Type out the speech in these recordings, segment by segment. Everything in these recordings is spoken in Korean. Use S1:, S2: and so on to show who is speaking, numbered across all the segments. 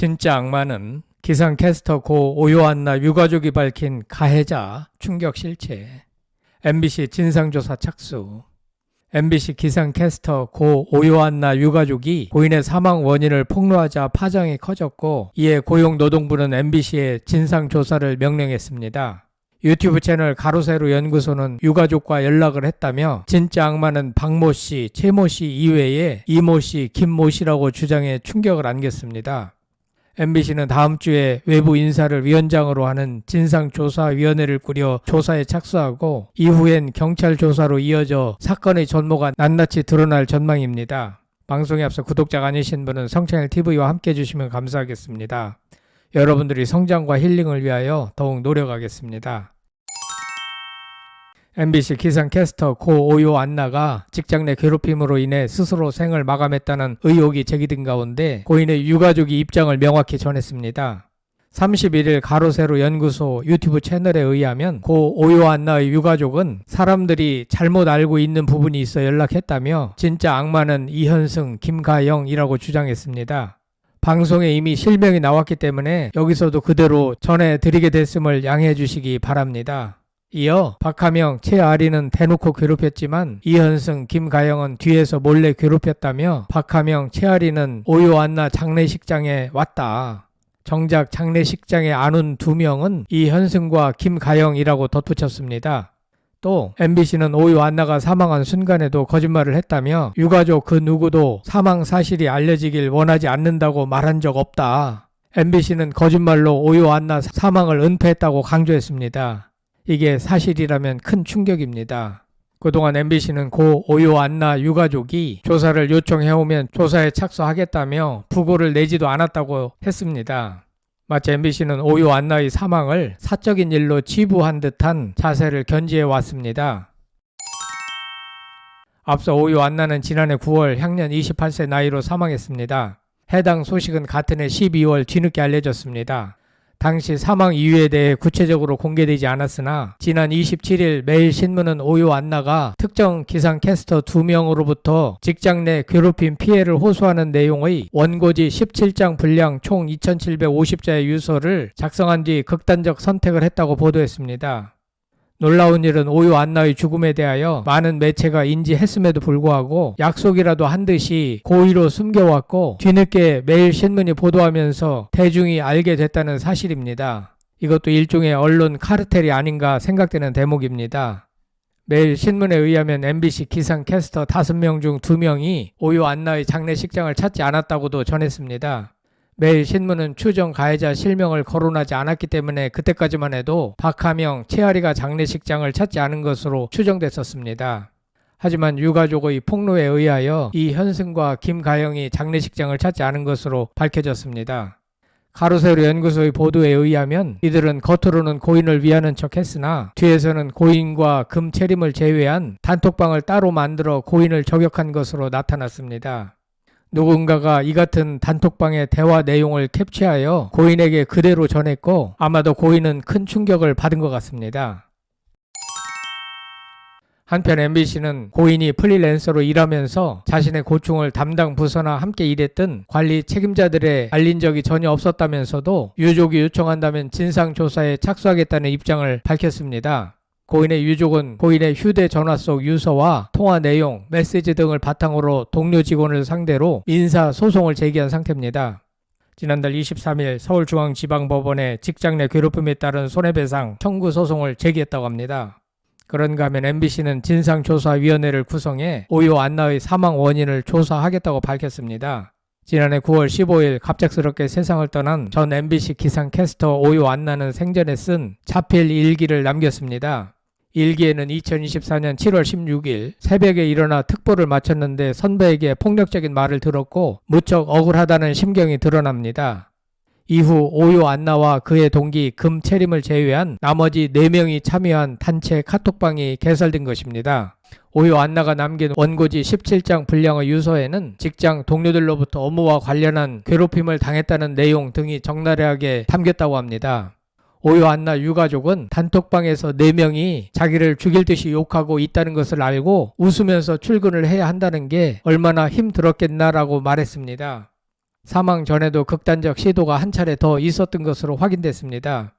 S1: 진짜 악마는 기상캐스터 고 오요한나 유가족이 밝힌 가해자 충격 실체. MBC 진상조사 착수. MBC 기상캐스터 고 오요한나 유가족이 고인의 사망 원인을 폭로하자 파장이 커졌고, 이에 고용노동부는 MBC에 진상조사를 명령했습니다. 유튜브 채널 가로세로 연구소는 유가족과 연락을 했다며 진짜 악마는 박모 씨, 최모 씨 이외에 이모 씨, 김모 씨라고 주장해 충격을 안겼습니다. MBC는 다음 주에 외부 인사를 위원장으로 하는 진상조사위원회를 꾸려 조사에 착수하고, 이후엔 경찰 조사로 이어져 사건의 전모가 낱낱이 드러날 전망입니다. 방송에 앞서 구독자가 아니신 분은 성찬일TV와 함께 해주시면 감사하겠습니다. 여러분들이 성장과 힐링을 위하여 더욱 노력하겠습니다. MBC 기상캐스터 고 오요한나가 직장 내 괴롭힘으로 인해 스스로 생을 마감했다는 의혹이 제기된 가운데 고인의 유가족이 입장을 명확히 전했습니다. 31일 가로세로 연구소 유튜브 채널에 의하면 고 오요한나의 유가족은 사람들이 잘못 알고 있는 부분이 있어 연락했다며 진짜 악마는 이현승, 김가영이라고 주장했습니다. 방송에 이미 실명이 나왔기 때문에 여기서도 그대로 전해드리게 됐음을 양해해 주시기 바랍니다. 이어 박하명, 최아리는 대놓고 괴롭혔지만 이현승, 김가영은 뒤에서 몰래 괴롭혔다며 박하명, 최아리는 오요한나 장례식장에 왔다. 정작 장례식장에 안 온 두 명은 이현승과 김가영이라고 덧붙였습니다. 또 MBC는 오요한나가 사망한 순간에도 거짓말을 했다며 유가족 그 누구도 사망 사실이 알려지길 원하지 않는다고 말한 적 없다. MBC는 거짓말로 오요한나 사망을 은폐했다고 강조했습니다. 이게 사실이라면 큰 충격입니다. 그동안 MBC는 고 오요한나 유가족이 조사를 요청해오면 조사에 착수하겠다며 부고를 내지도 않았다고 했습니다. 마치 MBC는 오요한나의 사망을 사적인 일로 치부한 듯한 자세를 견지해 왔습니다. 앞서 오요한나는 지난해 9월 향년 28세 나이로 사망했습니다. 해당 소식은 같은 해 12월 뒤늦게 알려졌습니다. 당시 사망 이유에 대해 구체적으로 공개되지 않았으나 지난 27일 매일신문은 오요한나가 특정 기상캐스터 2명으로부터 직장 내 괴롭힘 피해를 호소하는 내용의 원고지 17장 분량 총 2750자의 유서를 작성한 뒤 극단적 선택을 했다고 보도했습니다. 놀라운 일은 오요한나의 죽음에 대하여 많은 매체가 인지했음에도 불구하고 약속이라도 한 듯이 고의로 숨겨왔고 뒤늦게 매일신문이 보도하면서 대중이 알게 됐다는 사실입니다. 이것도 일종의 언론 카르텔이 아닌가 생각되는 대목입니다. 매일신문에 의하면 MBC 기상캐스터 5명 중 2명이 오요한나의 장례식장을 찾지 않았다고도 전했습니다. 매일신문은 추정 가해자 실명을 거론하지 않았기 때문에 그때까지만 해도 박하명, 최아리가 장례식장을 찾지 않은 것으로 추정됐었습니다. 하지만 유가족의 폭로에 의하여 이현승과 김가영이 장례식장을 찾지 않은 것으로 밝혀졌습니다. 가로세로 연구소의 보도에 의하면 이들은 겉으로는 고인을 위하는 척 했으나 뒤에서는 고인과 금채림을 제외한 단톡방을 따로 만들어 고인을 저격한 것으로 나타났습니다. 누군가가 이 같은 단톡방의 대화 내용을 캡처하여 고인에게 그대로 전했고 아마도 고인은 큰 충격을 받은 것 같습니다. 한편 MBC는 고인이 프리랜서로 일하면서 자신의 고충을 담당 부서나 함께 일했던 관리 책임자들에 알린 적이 전혀 없었다면서도 유족이 요청한다면 진상조사에 착수하겠다는 입장을 밝혔습니다. 고인의 유족은 고인의 휴대전화 속 유서와 통화 내용, 메시지 등을 바탕으로 동료 직원을 상대로 민사소송을 제기한 상태입니다. 지난달 23일 서울중앙지방법원에 직장 내 괴롭힘에 따른 손해배상 청구 소송을 제기했다고 합니다. 그런가 하면 MBC는 진상조사위원회를 구성해 오요한나의 사망 원인을 조사하겠다고 밝혔습니다. 지난해 9월 15일 갑작스럽게 세상을 떠난 전 MBC 기상캐스터 오요한나는 생전에 쓴 자필 일기를 남겼습니다. 일기에는 2024년 7월 16일 새벽에 일어나 특보를 마쳤는데 선배에게 폭력적인 말을 들었고 무척 억울하다는 심경이 드러납니다. 이후 오요한나와 그의 동기 금채림을 제외한 나머지 4명이 참여한 단체 카톡방이 개설된 것입니다. 오요한나가 남긴 원고지 17장 분량의 유서에는 직장 동료들로부터 업무와 관련한 괴롭힘을 당했다는 내용 등이 적나라하게 담겼다고 합니다. 오요한나 유가족은 단톡방에서 4명이 자기를 죽일 듯이 욕하고 있다는 것을 알고 웃으면서 출근을 해야 한다는 게 얼마나 힘들었겠나라고 말했습니다. 사망 전에도 극단적 시도가 한 차례 더 있었던 것으로 확인됐습니다.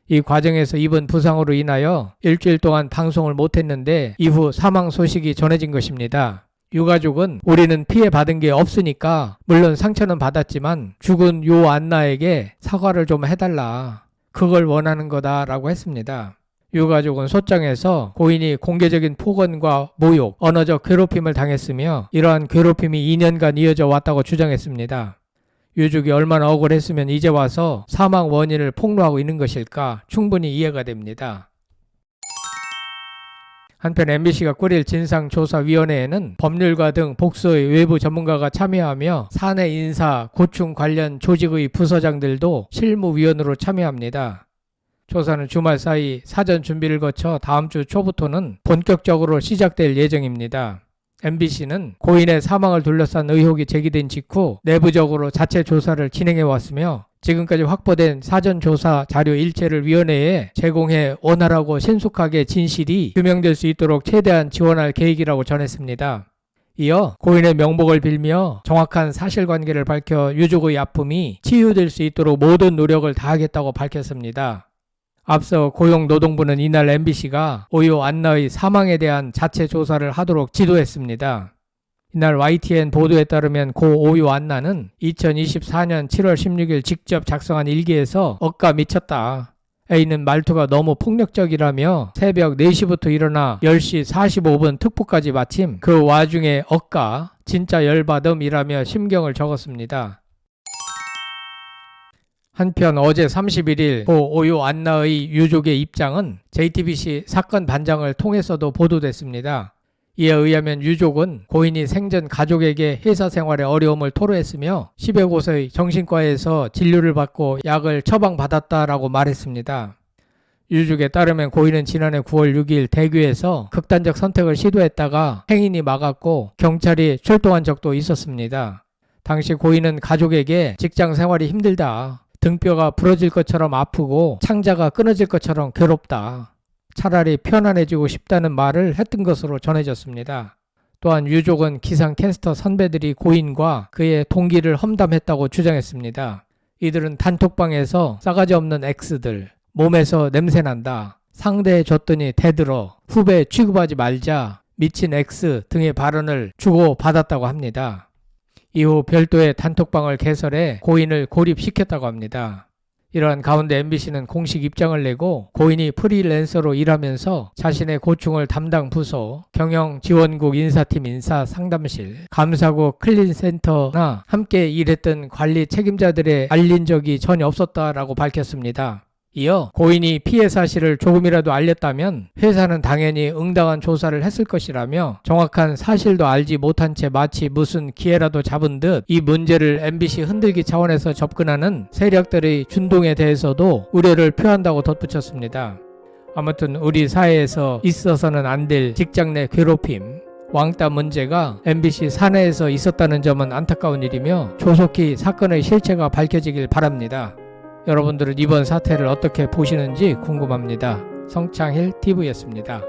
S1: 이 과정에서 입은 부상으로 인하여 일주일 동안 방송을 못했는데 이후 사망 소식이 전해진 것입니다. 유가족은 우리는 피해받은 게 없으니까 물론 상처는 받았지만 죽은 요 안나에게 사과를 좀 해달라. 그걸 원하는 거다라고 했습니다. 유가족은 소장에서 고인이 공개적인 폭언과 모욕, 언어적 괴롭힘을 당했으며 이러한 괴롭힘이 2년간 이어져 왔다고 주장했습니다. 유족이 얼마나 억울했으면 이제 와서 사망 원인을 폭로하고 있는 것일까 충분히 이해가 됩니다. 한편 MBC가 꾸릴 진상조사위원회에는 법률가 등 복수의 외부 전문가가 참여하며 사내 인사, 고충 관련 조직의 부서장들도 실무위원으로 참여합니다. 조사는 주말 사이 사전 준비를 거쳐 다음 주 초부터는 본격적으로 시작될 예정입니다. MBC는 고인의 사망을 둘러싼 의혹이 제기된 직후 내부적으로 자체 조사를 진행해 왔으며 지금까지 확보된 사전조사 자료 일체를 위원회에 제공해 원활하고 신속하게 진실이 규명될 수 있도록 최대한 지원할 계획이라고 전했습니다. 이어 고인의 명복을 빌며 정확한 사실관계를 밝혀 유족의 아픔이 치유될 수 있도록 모든 노력을 다하겠다고 밝혔습니다. 앞서 고용노동부는 이날 MBC가 오요 안나의 사망에 대한 자체 조사를 하도록 지도했습니다. 이날 YTN 보도에 따르면 고 오요 안나는 2024년 7월 16일 직접 작성한 일기에서 억까 미쳤다. A는 말투가 너무 폭력적이라며 새벽 4시부터 일어나 10시 45분 특보까지 마침 그 와중에 억까, 진짜 열받음이라며 심경을 적었습니다. 한편 어제 31일 고 오요 안나의 유족의 입장은 JTBC 사건 반장을 통해서도 보도됐습니다. 이에 의하면 유족은 고인이 생전 가족에게 회사 생활에 어려움을 토로했으며 10여 곳의 정신과에서 진료를 받고 약을 처방받았다라고 말했습니다. 유족에 따르면 고인은 지난해 9월 6일 대구에서 극단적 선택을 시도했다가 행인이 막았고 경찰이 출동한 적도 있었습니다. 당시 고인은 가족에게 직장 생활이 힘들다. 등뼈가 부러질 것처럼 아프고 창자가 끊어질 것처럼 괴롭다. 차라리 편안해지고 싶다는 말을 했던 것으로 전해졌습니다. 또한 유족은 기상캐스터 선배들이 고인과 그의 동기를 험담했다고 주장했습니다. 이들은 단톡방에서 싸가지 없는 X들, 몸에서 냄새난다, 상대해줬더니 대들어, 후배 취급하지 말자, 미친 X 등의 발언을 주고받았다고 합니다. 이후 별도의 단톡방을 개설해 고인을 고립시켰다고 합니다. 이러한 가운데 MBC는 공식 입장을 내고 고인이 프리랜서로 일하면서 자신의 고충을 담당 부서, 경영지원국 인사팀 인사상담실, 감사국 클린센터나 함께 일했던 관리 책임자들에 알린 적이 전혀 없었다라고 밝혔습니다. 이어 고인이 피해 사실을 조금이라도 알렸다면 회사는 당연히 응당한 조사를 했을 것이라며 정확한 사실도 알지 못한 채 마치 무슨 기회라도 잡은 듯 이 문제를 MBC 흔들기 차원에서 접근하는 세력들의 준동에 대해서도 우려를 표한다고 덧붙였습니다. 아무튼 우리 사회에서 있어서는 안 될 직장 내 괴롭힘, 왕따 문제가 MBC 사내에서 있었다는 점은 안타까운 일이며 조속히 사건의 실체가 밝혀지길 바랍니다. 여러분들은 이번 사태를 어떻게 보시는지 궁금합니다. 성창힐 TV였습니다.